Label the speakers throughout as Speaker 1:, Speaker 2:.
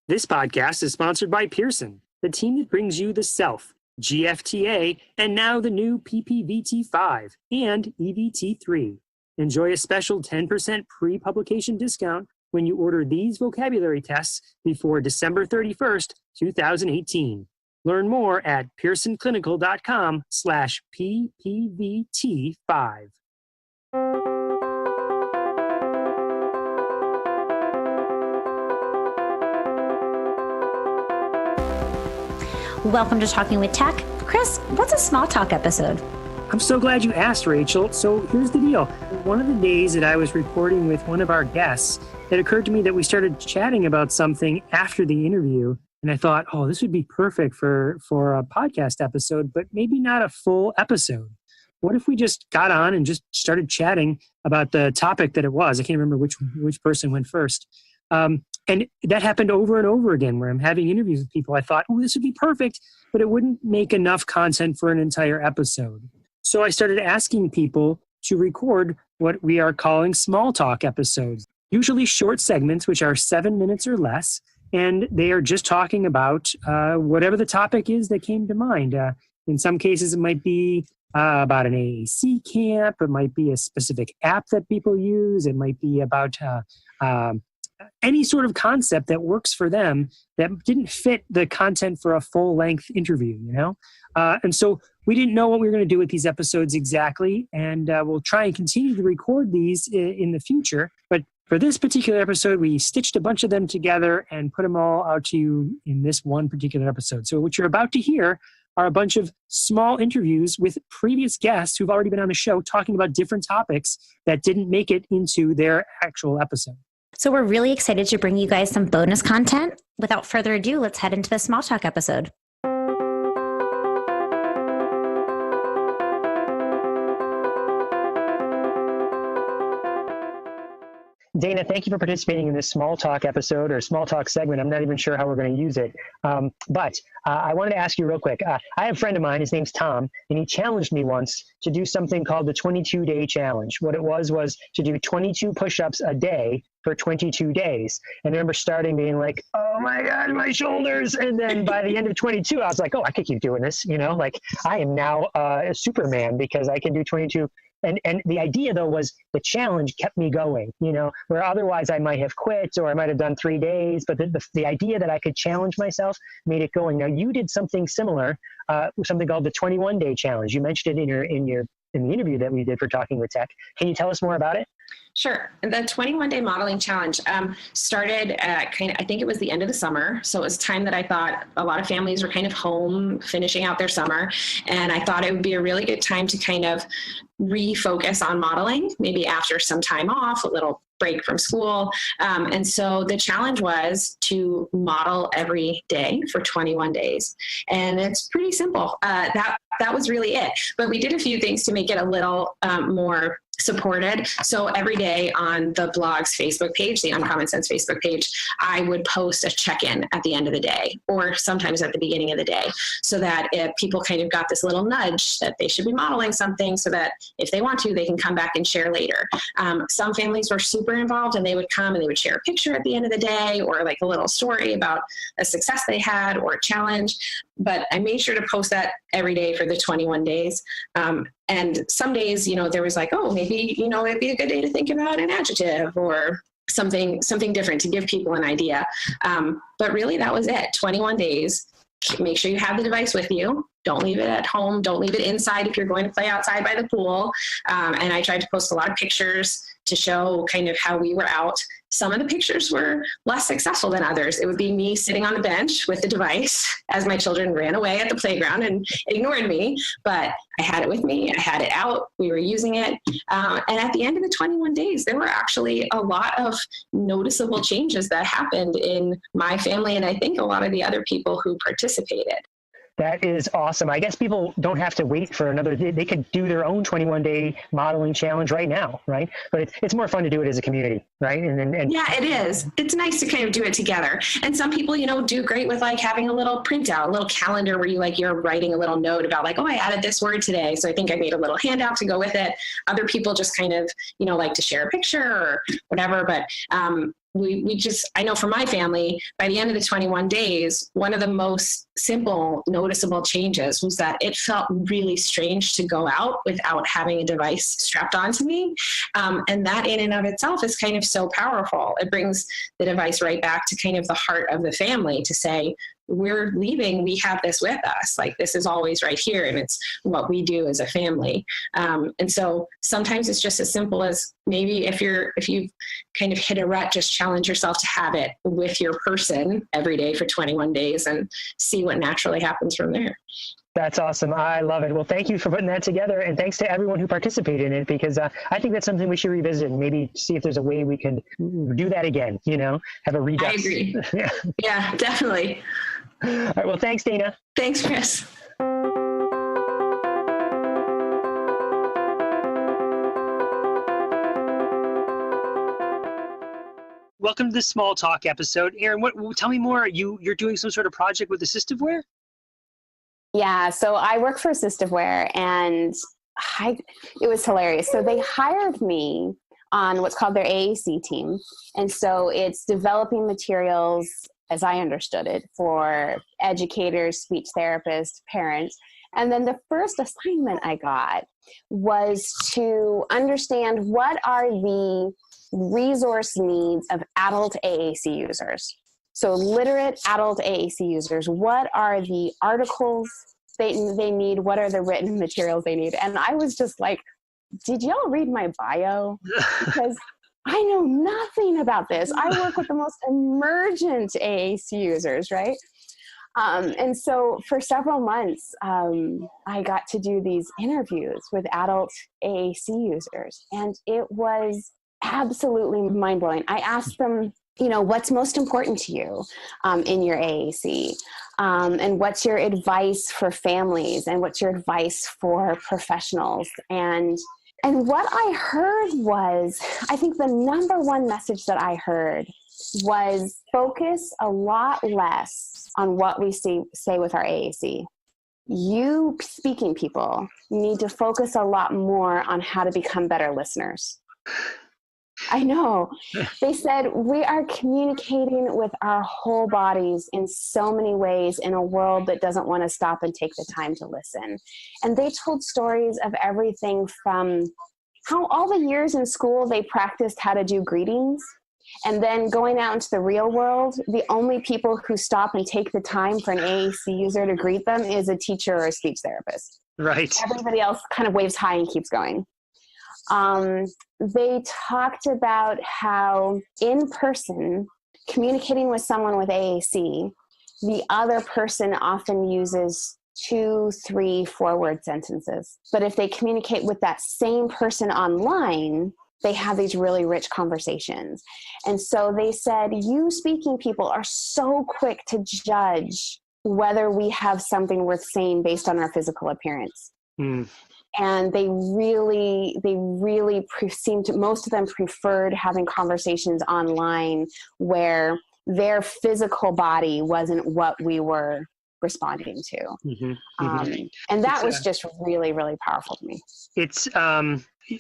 Speaker 1: This podcast is sponsored by Pearson, the team that brings you the Self, GFTA, and now the new PPVT5 and EVT3. Enjoy a special 10% pre-publication discount when you order these vocabulary tests before December 31st, 2018. Learn more at pearsonclinical.com/PPVT5.
Speaker 2: Welcome to Talking with Tech. Chris, what's a small talk episode?
Speaker 1: I'm so glad you asked, Rachel. So here's the deal. One of the days that I was recording with one of our guests, it occurred to me that we started chatting about something after the interview. And I thought, oh, this would be perfect for a podcast episode, but maybe not a full episode. What if we just got on and just started chatting about the topic that it was? I can't remember which person went first. And that happened over and over again where I'm having interviews with people. I thought, oh, this would be perfect, but it wouldn't make enough content for an entire episode. So I started asking people to record what we are calling small talk episodes, usually short segments, which are 7 minutes or less. And they are just talking about whatever the topic is that came to mind. In some cases, it might be about an AAC camp. It might be a specific app that people use. It might be about any sort of concept that works for them that didn't fit the content for a full-length interview, you know? And so we didn't know what we were going to do with these episodes exactly, and we'll try and continue to record these in the future. But for this particular episode, we stitched a bunch of them together and put them all out to you in this one particular episode. So what you're about to hear are a bunch of small interviews with previous guests who've already been on the show talking about different topics that didn't make it into their actual episode.
Speaker 2: So we're really excited to bring you guys some bonus content. Without further ado, let's head into the small talk episode.
Speaker 1: Dana, thank you for participating in this small talk episode or small talk segment. I'm not even sure how we're going to use it. But I wanted to ask you real quick. I have a friend of mine, his name's Tom, and he challenged me once to do something called the 22-day challenge. What it was to do 22 push-ups a day for 22 days. And I remember starting being like, oh my God, my shoulders. And then by the end of 22, I was like, oh, I could keep doing this. You know, like I am now a Superman because I can do 22. And the idea, though, was the challenge kept me going, you know, where otherwise I might have quit or I might have done 3 days. But the idea that I could challenge myself made it going. Now, you did something similar, something called the 21-day challenge. You mentioned it in the interview that we did for Talking with Tech. Can you tell us more about it?
Speaker 3: Sure. The 21-day modeling challenge started I think it was the end of the summer. So it was a time that I thought a lot of families were kind of home finishing out their summer. And I thought it would be a really good time to kind of refocus on modeling, maybe after some time off, a little break from school. And so the challenge was to model every day for 21 days. And it's pretty simple. That was really it. But we did a few things to make it a little more supported. So every day on the blog's Facebook page, the Uncommon Sense Facebook page, I would post a check-in at the end of the day, or sometimes at the beginning of the day, so that if people kind of got this little nudge that they should be modeling something, so that if they want to, they can come back and share later. Some families were super involved, and they would come and they would share a picture at the end of the day, or like a little story about a success they had or a challenge. But I made sure to post that every day for the 21 days. And some days, you know, there was like, oh, maybe, you know, it'd be a good day to think about an adjective or something different to give people an idea. But really that was it. 21 days. Make sure you have the device with you. Don't leave it at home. Don't leave it inside if you're going to play outside by the pool. And I tried to post a lot of pictures to show kind of how we were out. Some of the pictures were less successful than others. It would be me sitting on the bench with the device as my children ran away at the playground and ignored me. But I had it with me. I had it out. We were using it. And at the end of the 21 days, there were actually a lot of noticeable changes that happened in my family, and I think a lot of the other people who participated.
Speaker 1: That is awesome. I guess people don't have to wait for another day. They could do their own 21-day modeling challenge right now, right? But it's more fun to do it as a community, right? And
Speaker 3: yeah, it is. It's nice to kind of do it together. And some people, you know, do great with like having a little printout, a little calendar where you're writing a little note about like, oh, I added this word today. So I think I made a little handout to go with it. Other people just kind of, you know, like to share a picture or whatever. But we just, I know for my family, by the end of the 21 days, one of the most simple, noticeable changes was that it felt really strange to go out without having a device strapped onto me. And that in and of itself is kind of so powerful. It brings the device right back to kind of the heart of the family to say, we're leaving, we have this with us. Like, this is always right here, and it's what we do as a family. And so sometimes it's just as simple as maybe if you've kind of hit a rut, just challenge yourself to have it with your person every day for 21 days and see what naturally happens from there.
Speaker 1: That's awesome. I love it. Well, thank you for putting that together, and thanks to everyone who participated in it, because I think that's something we should revisit and maybe see if there's a way we can do that again, have a redux.
Speaker 3: I agree.
Speaker 1: Yeah.
Speaker 3: Yeah, definitely.
Speaker 1: All right. Well, thanks, Dana.
Speaker 3: Thanks, Chris.
Speaker 1: Welcome to the Small Talk episode. Erin, tell me more. You're doing some sort of project with Assistiveware?
Speaker 4: Yeah, so I work for Assistiveware, and it was hilarious. So they hired me on what's called their AAC team. And so it's developing materials, as I understood it, for educators, speech therapists, parents. And then the first assignment I got was to understand what are the resource needs of adult AAC users. So literate adult AAC users, what are the articles they need? What are the written materials they need? And I was just like, did y'all read my bio? Because I know nothing about this. I work with the most emergent AAC users, right? And so for several months, I got to do these interviews with adult AAC users, and it was absolutely mind-blowing. I asked them, what's most important to you in your AAC? And what's your advice for families? And what's your advice for professionals? And what I heard was, I think the number one message that I heard was focus a lot less on what we say with our AAC. You speaking people need to focus a lot more on how to become better listeners. I know. They said we are communicating with our whole bodies in so many ways in a world that doesn't want to stop and take the time to listen. And they told stories of everything from how all the years in school they practiced how to do greetings, and then going out into the real world, the only people who stop and take the time for an AAC user to greet them is a teacher or a speech therapist.
Speaker 1: Right.
Speaker 4: Everybody else kind of waves hi and keeps going. They talked about how in person, communicating with someone with AAC, the other person often uses 2, 3, 4-word sentences. But if they communicate with that same person online, they have these really rich conversations. And so they said, you speaking people are so quick to judge whether we have something worth saying based on our physical appearance. Mm. And they really seemed to, most of them preferred having conversations online where their physical body wasn't what we were responding to. Mm-hmm. And that was just really, really powerful to me.
Speaker 1: It's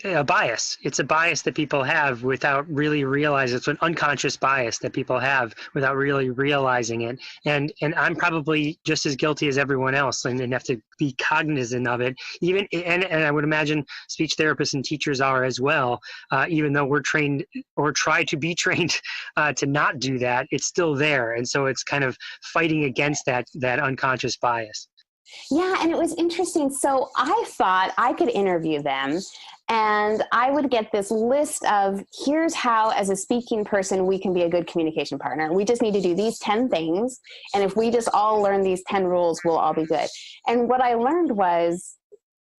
Speaker 1: a bias. It's a bias that people have without really realizing. It's an unconscious bias that people have without really realizing it. And I'm probably just as guilty as everyone else, and have to be cognizant of it. And I would imagine speech therapists and teachers are as well. Even though we're trained or try to be trained to not do that, it's still there. And so it's kind of fighting against that unconscious bias.
Speaker 4: Yeah, and it was interesting. So I thought I could interview them, and I would get this list of, here's how, as a speaking person, we can be a good communication partner. We just need to do these 10 things. And if we just all learn these 10 rules, we'll all be good. And what I learned was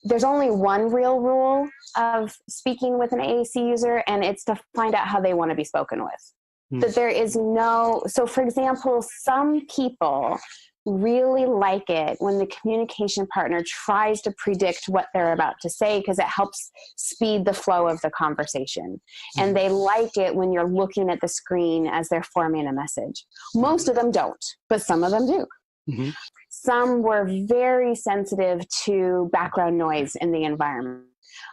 Speaker 4: there's only one real rule of speaking with an AAC user, and it's to find out how they want to be spoken with. That there is so for example, some people really like it when the communication partner tries to predict what they're about to say, because it helps speed the flow of the conversation. And they like it when you're looking at the screen as they're forming a message. Most of them don't, but some of them do. Mm-hmm. Some were very sensitive to background noise in the environment.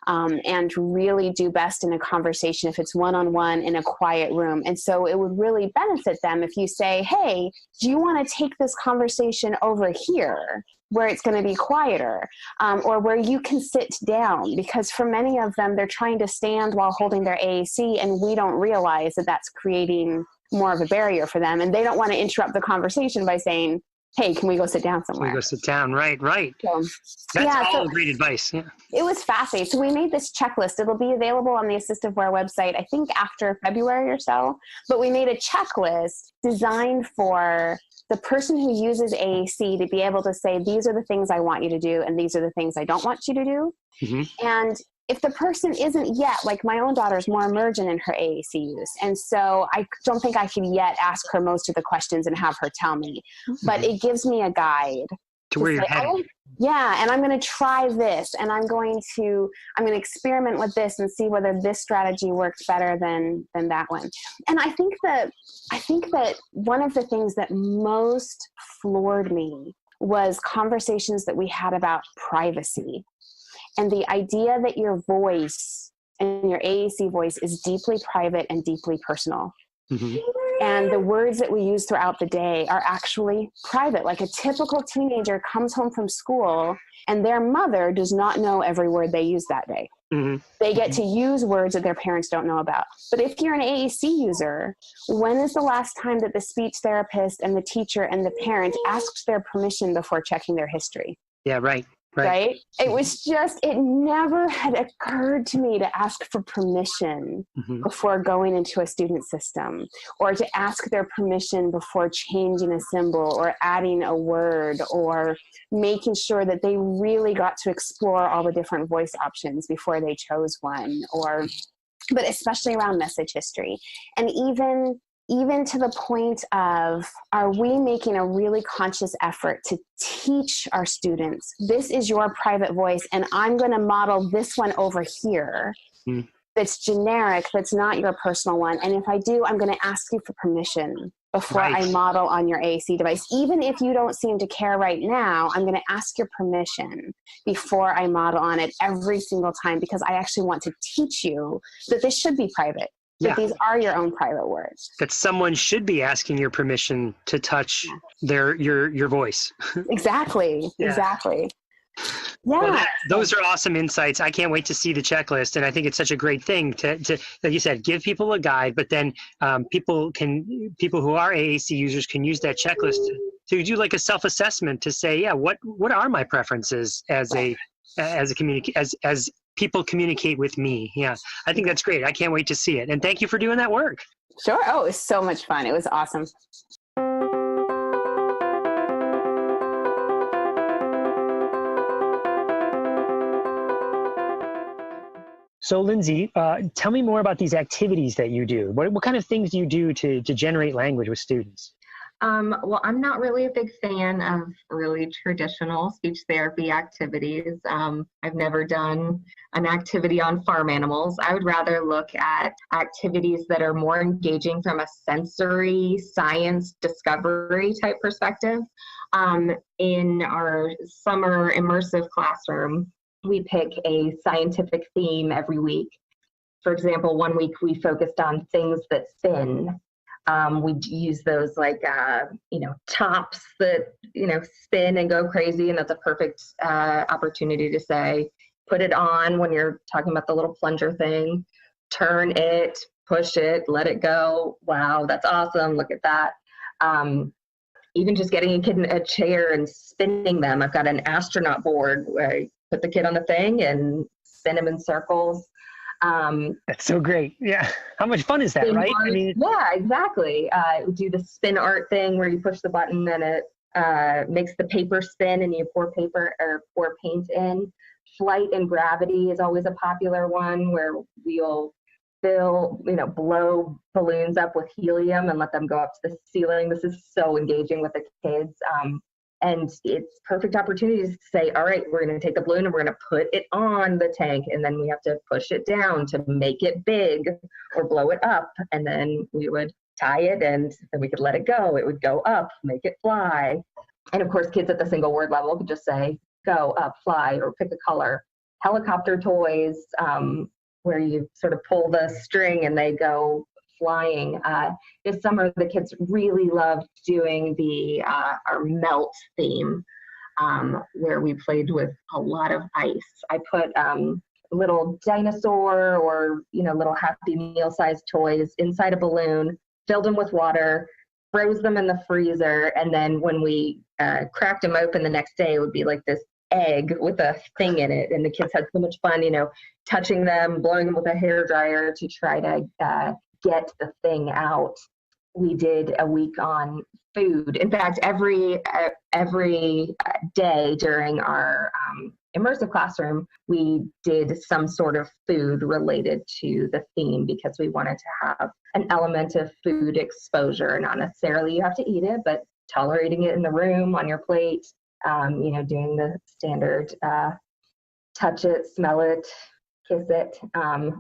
Speaker 4: and really do best in a conversation if it's one-on-one in a quiet room. And so it would really benefit them if you say, hey, do you want to take this conversation over here where it's going to be quieter, or where you can sit down? Because for many of them, they're trying to stand while holding their AAC, and we don't realize that that's creating more of a barrier for them. And they don't want to interrupt the conversation by saying, hey, can we go sit down somewhere?
Speaker 1: Can we go sit down? Right.
Speaker 4: So,
Speaker 1: That's all great advice. Yeah.
Speaker 4: It was fascinating. So we made this checklist. It'll be available on the Assistive Wear website, I think after February or so. But we made a checklist designed for the person who uses AAC to be able to say, these are the things I want you to do, and these are the things I don't want you to do. Mm-hmm. And if the person isn't yet, like my own daughter's more emergent in her AAC use, and so I don't think I can yet ask her most of the questions and have her tell me, but it gives me a guide
Speaker 1: to where you're headed.
Speaker 4: Yeah, and I'm going to try this, and I'm going to experiment with this and see whether this strategy works better than that one. And I think that one of the things that most floored me was conversations that we had about privacy. And the idea that your voice and your AAC voice is deeply private and deeply personal. Mm-hmm. And the words that we use throughout the day are actually private. Like a typical teenager comes home from school and their mother does not know every word they use that day. Mm-hmm. They get to use words that their parents don't know about. But if you're an AAC user, when is the last time that the speech therapist and the teacher and the parent asked their permission before checking their history?
Speaker 1: Yeah, right.
Speaker 4: Right? It was just, it never had occurred to me to ask for permission before going into a student system, or to ask their permission before changing a symbol or adding a word, or making sure that they really got to explore all the different voice options before they chose one, but especially around message history. And even to the point of, are we making a really conscious effort to teach our students, this is your private voice, and I'm going to model this one over here that's generic, that's not your personal one. And if I do, I'm going to ask you for permission before I model on your AAC device. Even if you don't seem to care right now, I'm going to ask your permission before I model on it every single time, because I actually want to teach you that this should be private. That these are your own private words.
Speaker 1: That someone should be asking your permission to touch your voice.
Speaker 4: Exactly. Yeah.
Speaker 1: Well, those are awesome insights. I can't wait to see the checklist, and I think it's such a great thing to like you said, give people a guide. But then people who are AAC users can use that checklist to do like a self-assessment to say, what are my preferences as people communicate with me. Yeah, I think that's great. I can't wait to see it. And thank you for doing that work.
Speaker 4: Sure. Oh, it was so much fun. It was awesome.
Speaker 1: So Lindsey, tell me more about these activities that you do. What kind of things do you do to generate language with students?
Speaker 5: Well, I'm not really a big fan of really traditional speech therapy activities. I've never done an activity on farm animals. I would rather look at activities that are more engaging from a sensory science discovery type perspective. In our summer immersive classroom, we pick a scientific theme every week. For example, one week we focused on things that spin. We use those like, tops that, spin and go crazy. And that's a perfect opportunity to say, put it on when you're talking about the little plunger thing, turn it, push it, let it go. Wow, that's awesome. Look at that. Even just getting a kid in a chair and spinning them. I've got an astronaut board where I put the kid on the thing and spin him in circles.
Speaker 1: That's so great. Yeah. How much fun is that, right?
Speaker 5: Yeah, exactly. Do the spin art thing where you push the button and it makes the paper spin and you pour paint in. Flight and gravity is always a popular one where we'll blow balloons up with helium and let them go up to the ceiling. This is so engaging with the kids. And it's perfect opportunities to say, all right, we're going to take the balloon and we're going to put it on the tank, and then we have to push it down to make it big or blow it up. And then we would tie it and then we could let it go. It would go up, make it fly. And of course, kids at the single word level could just say, go up, fly, or pick a color. helicopter toys, where you sort of pull the string and they go flying. This summer, the kids really loved doing our melt theme, where we played with a lot of ice. I put little dinosaur or little Happy Meal sized toys inside a balloon, filled them with water, froze them in the freezer, and then when we cracked them open the next day, it would be like this egg with a thing in it, and the kids had so much fun, touching them, blowing them with a hairdryer to try to get the thing out. We did a week on food. In fact, every day during our immersive classroom, we did some sort of food related to the theme, because we wanted to have an element of food exposure. Not necessarily you have to eat it, but tolerating it in the room, on your plate, doing the standard touch it, smell it, kiss it.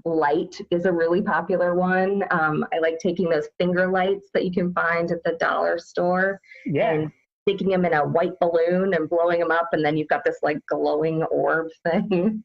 Speaker 5: Light is a really popular one. I like taking those finger lights that you can find at the dollar store and sticking them in a white balloon and blowing them up, and then you've got this like glowing orb thing.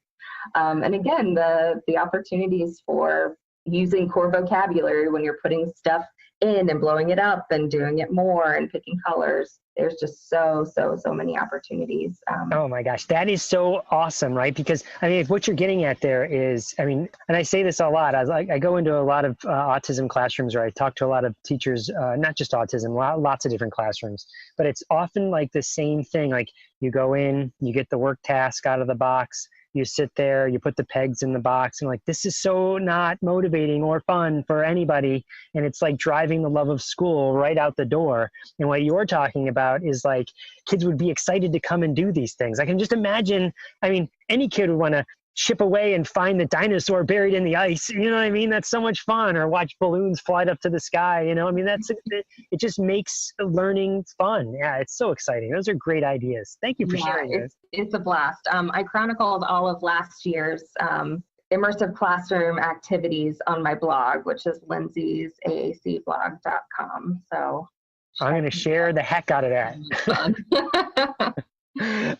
Speaker 5: And again, the opportunities for using core vocabulary when you're putting stuff in and blowing it up and doing it more and picking colors. There's just so many opportunities.
Speaker 1: Oh my gosh, that is so awesome, right? Because if what you're getting at there is, and I say this a lot, I go into a lot of autism classrooms, or I talk to a lot of teachers, not just autism, lots of different classrooms, but it's often like the same thing. Like you go in, you get the work task out of the box, you sit there, you put the pegs in the box, and like, this is so not motivating or fun for anybody. And it's like driving the love of school right out the door. And what you're talking about is like, kids would be excited to come and do these things. I can just imagine, any kid would want to chip away and find the dinosaur buried in the ice. You know what I mean? That's so much fun. Or watch balloons fly up to the sky. It just makes learning fun. Yeah, it's so exciting. Those are great ideas. Thank you for sharing this.
Speaker 5: It's a blast. I chronicled all of last year's immersive classroom activities on my blog, which is lindsey'sAACblog.com. So
Speaker 1: I'm going to share the heck out of that.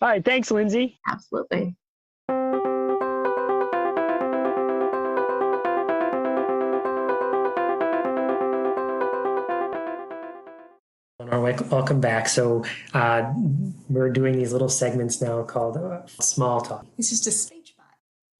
Speaker 1: All right. Thanks, Lindsey.
Speaker 5: Absolutely.
Speaker 1: Welcome back. So we're doing these little segments now called Small Talk.
Speaker 6: It's just a speech bite.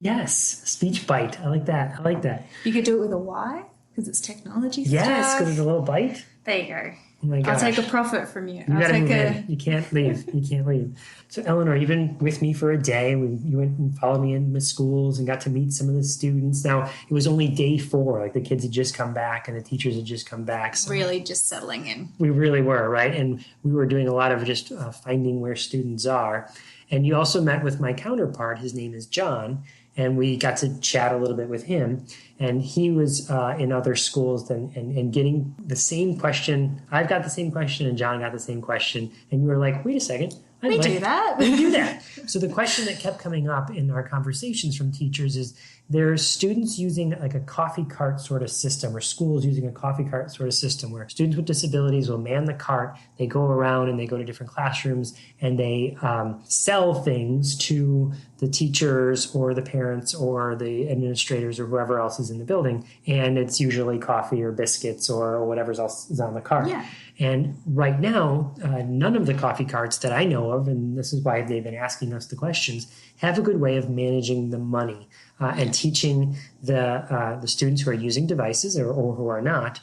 Speaker 1: Yes, speech bite. I like that.
Speaker 6: You could do it with a Y because it's technology stuff.
Speaker 1: Yes, because it's a little bite.
Speaker 6: There you go.
Speaker 1: Oh my gosh.
Speaker 6: I'll take a profit from you.
Speaker 1: You gotta move in. You can't leave. So Eleanor, you've been with me for a day. You went and followed me in the schools and got to meet some of the students. Now, it was only day 4. Like the kids had just come back and the teachers had just come back. So
Speaker 6: really just settling in.
Speaker 1: We really were, right? And we were doing a lot of just finding where students are. And you also met with my counterpart. His name is John. And we got to chat a little bit with him. And he was in other schools and getting the same question. I've got the same question and John got the same question. And you were like, wait a second.
Speaker 6: We do that.
Speaker 1: We do that. So the question that kept coming up in our conversations from teachers is, there's students using like a coffee cart sort of system, or schools using a coffee cart sort of system, where students with disabilities will man the cart. They go around and they go to different classrooms and they sell things to the teachers or the parents or the administrators or whoever else is in the building. And it's usually coffee or biscuits or whatever else is on the cart.
Speaker 6: Yeah.
Speaker 1: And right now, none of the coffee carts that I know of, and this is why they've been asking us the questions, have a good way of managing the money and teaching the students who are using devices or who are not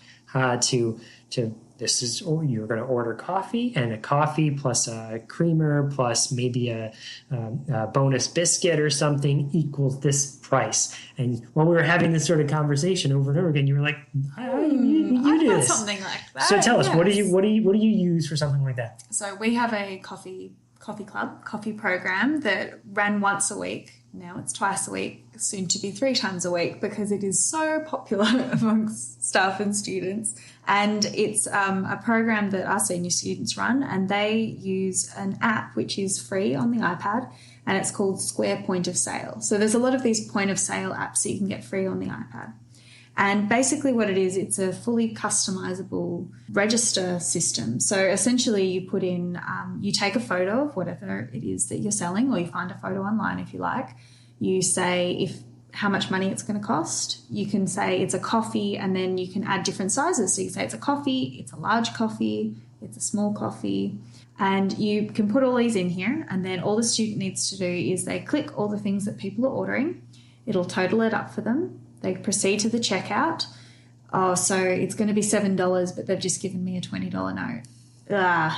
Speaker 1: to this is, you're going to order coffee, and a coffee plus a creamer plus maybe a bonus biscuit or something equals this price. And when we were having this sort of conversation over and over again, you were like, you do this.
Speaker 6: Something like that.
Speaker 1: So tell us, yes. What do you use for something like that?
Speaker 6: So we have a coffee program that ran once a week. Now it's twice a week, soon to be 3 times a week, because it is so popular amongst staff and students. And it's a program that our senior students run, and they use an app which is free on the iPad, and it's called Square Point of Sale. So there's a lot of these point of sale apps that you can get free on the iPad. And basically what it is, it's a fully customizable register system. So essentially you put in, you take a photo of whatever it is that you're selling, or you find a photo online if you like. You say how much money it's going to cost. You can say it's a coffee, and then you can add different sizes. So you say it's a coffee, it's a large coffee, it's a small coffee, and you can put all these in here, and then all the student needs to do is they click all the things that people are ordering. It'll total it up for them. They proceed to the checkout. Oh, so it's going to be $7, but they've just given me a $20 note.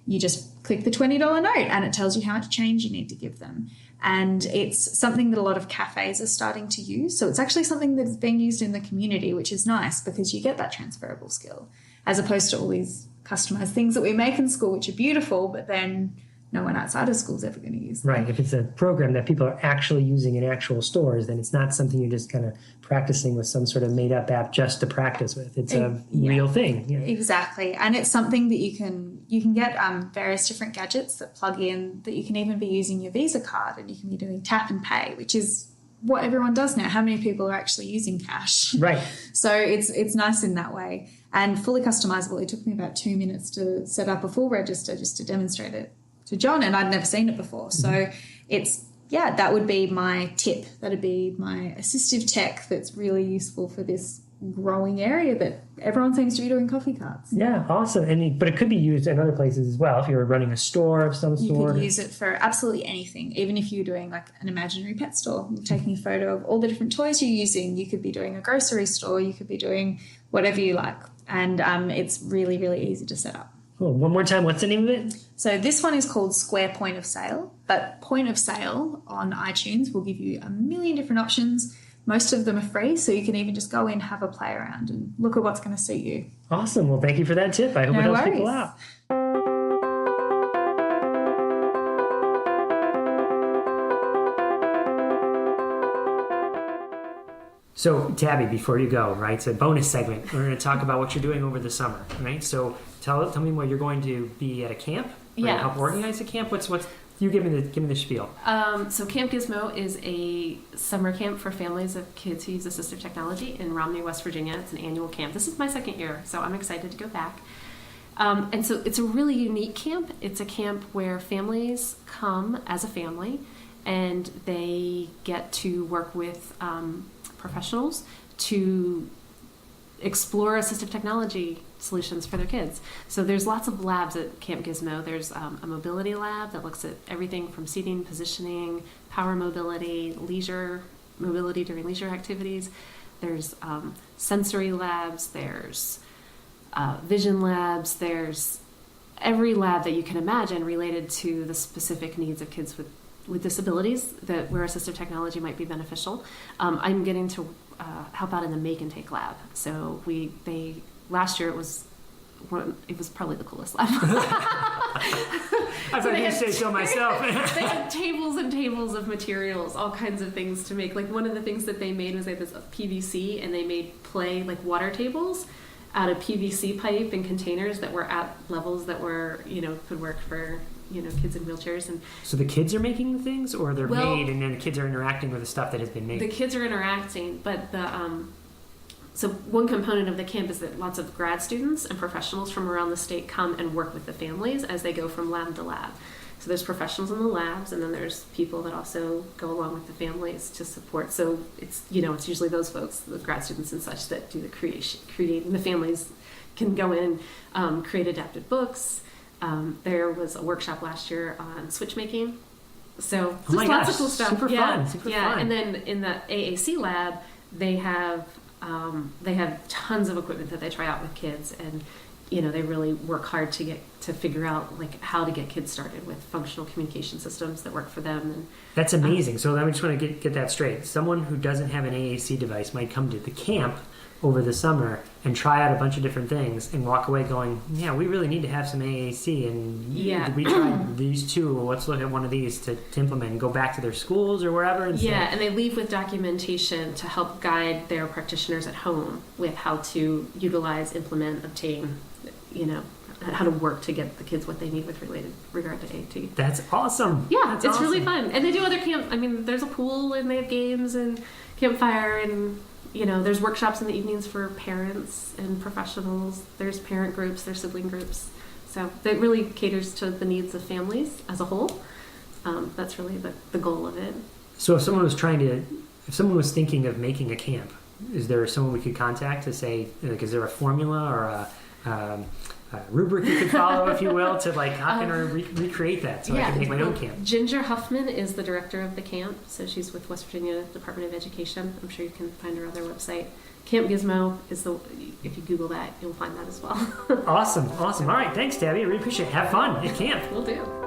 Speaker 6: You just click the $20 note and it tells you how much change you need to give them. And it's something that a lot of cafes are starting to use. So it's actually something that's being used in the community, which is nice because you get that transferable skill as opposed to all these customized things that we make in school, which are beautiful, but then no one outside of school is ever going to use them.
Speaker 1: Right. If it's a program that people are actually using in actual stores, then it's not something you're just kind of practicing with some sort of made-up app just to practice with. It's a real thing. Yeah.
Speaker 6: Exactly. And it's something that you can get various different gadgets that plug in, that you can even be using your Visa card, and you can be doing tap and pay, which is what everyone does now. How many people are actually using cash?
Speaker 1: Right.
Speaker 6: So it's nice in that way. And fully customizable. It took me about 2 minutes to set up a full register just to demonstrate it to John, and I'd never seen it before. So that would be my tip. That'd be my assistive tech that's really useful for this growing area that everyone seems to be doing coffee carts.
Speaker 1: Yeah, awesome. But it could be used in other places as well. If you were running a store of some sort.
Speaker 6: You could use it for absolutely anything. Even if you're doing like an imaginary pet store, you're taking a photo of all the different toys you're using. You could be doing a grocery store. You could be doing whatever you like. And it's really, really easy to set up.
Speaker 1: Cool. One more time, what's the name of it?
Speaker 6: So this one is called Square Point of Sale, but Point of Sale on iTunes will give you a million different options. Most of them are free, so you can even just go in, have a play around, and look at what's going to suit you.
Speaker 1: Awesome. Well, thank you for that tip. I hope it helps people out. So, Tabi, before you go, right, it's a bonus segment. We're going to talk about what you're doing over the summer, right? So, tell me what you're going to be at a camp.
Speaker 7: Yeah.
Speaker 1: Help organize a camp. What's you give me the spiel.
Speaker 7: So Camp Gizmo is a summer camp for families of kids who use assistive technology in Romney, West Virginia. It's an annual camp. This is my second year, so I'm excited to go back. And so it's a really unique camp. It's a camp where families come as a family, and they get to work with professionals to explore assistive technology solutions for their kids. So there's lots of labs at Camp Gizmo. There's a mobility lab that looks at everything from seating, positioning, power mobility, leisure mobility during leisure activities. There's sensory labs. There's vision labs. There's every lab that you can imagine related to the specific needs of kids with disabilities where assistive technology might be beneficial. I'm getting to help out in the make and take lab. So last year it was probably the coolest lab.
Speaker 1: I thought you'd say so myself.
Speaker 7: They had tables and tables of materials, all kinds of things to make. Like one of the things that they made was they had this PVC, and they made play like water tables out of PVC pipe and containers that were at levels that were, could work for, kids in wheelchairs. And
Speaker 1: so the kids are making the things, or they're made and then the kids are interacting with the stuff that has been made?
Speaker 7: The kids are interacting, but so one component of the camp is that lots of grad students and professionals from around the state come and work with the families as they go from lab to lab. So there's professionals in the labs, and then there's people that also go along with the families to support. So it's usually those folks, the grad students and such, that do the creating. The families can go in, create adapted books. There was a workshop last year on switch making. So just lots of cool stuff.
Speaker 1: Super fun.
Speaker 7: And then in the AAC lab, they have tons of equipment that they try out with kids, and they really work hard to figure out like how to get kids started with functional communication systems that work for them. And
Speaker 1: that's amazing. So I just want to get that straight. Someone who doesn't have an AAC device might come to the camp over the summer and try out a bunch of different things and walk away going, yeah, we really need to have some AAC, and we tried these two, let's look at one of these to implement and go back to their schools or wherever. And
Speaker 7: and they leave with documentation to help guide their practitioners at home with how to utilize, implement, obtain, how to work to get the kids what they need with regard to AAT.
Speaker 1: That's awesome.
Speaker 7: Yeah, it's really fun. And they do other camp. I mean, there's a pool, and they have games and campfire, and there's workshops in the evenings for parents and professionals. There's parent groups, there's sibling groups. So it really caters to the needs of families as a whole. That's really the goal of it.
Speaker 1: So if someone was thinking of making a camp, is there someone we could contact to say, like, is there a formula or a rubric you could follow, if you will, to like how can I recreate that so I can make my own camp?
Speaker 7: Ginger Huffman is the director of the camp, so she's with West Virginia Department of Education. I'm sure you can find her on their website. Camp Gizmo is if you Google that, you'll find that as well.
Speaker 1: Awesome. All right, thanks, Tabi. I really appreciate it. Have fun at camp.
Speaker 7: Will do.